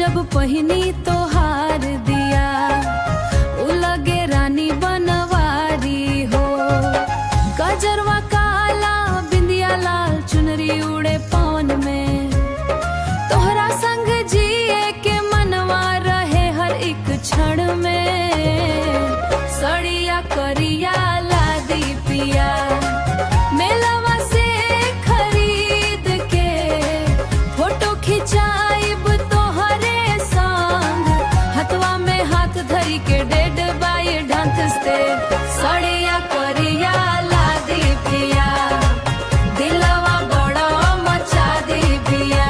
जब पहिनी तोहार दिया, उ लगे रानी बनवारी हो। गजरवा काला बिंदिया लाल, चुनरी उड़े पवन में। तोहरा संग जिए के मनवा रहे हर एक क्षण में। सड़िया करिया लादी पिया, मेलवा से खरीद के। फोटो खिंचाइब तोहरे संग, हथवा में हाथ धरी के डेड बाई ढंग से। सड़िया करिया लादी पिया, दिलवा बड़ा मचा दी पिया।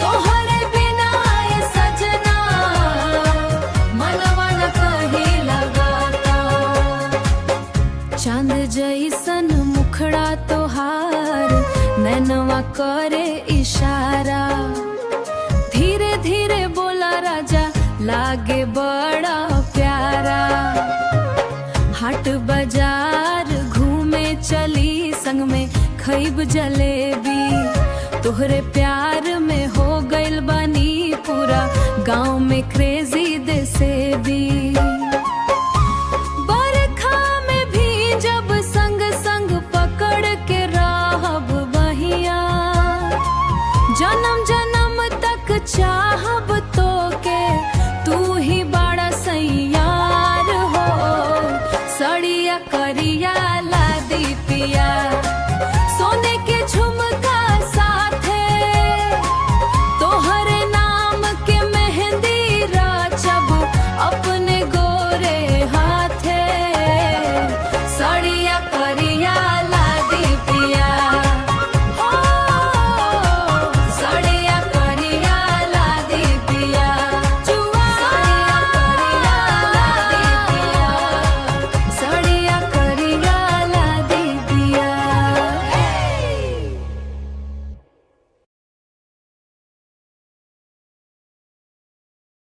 तोहरे बिना ये सजना, मनवा न कहीं लगाता। चांद जैसन मुखड़ा तोहार, नैनवा करे इशारा। धीरे धीरे बोला राजा, लागे बड़ा प्यारा। हाट बाजार घूमे चली, संग में खइब जलेबी। तोहरे प्यार में हो गइल बानी पूरा, गांव में क्रेजी देसे भी। बरखा में भी जब संग संग पकड़ के रहब बहिया। जन्म जन्म तक चाह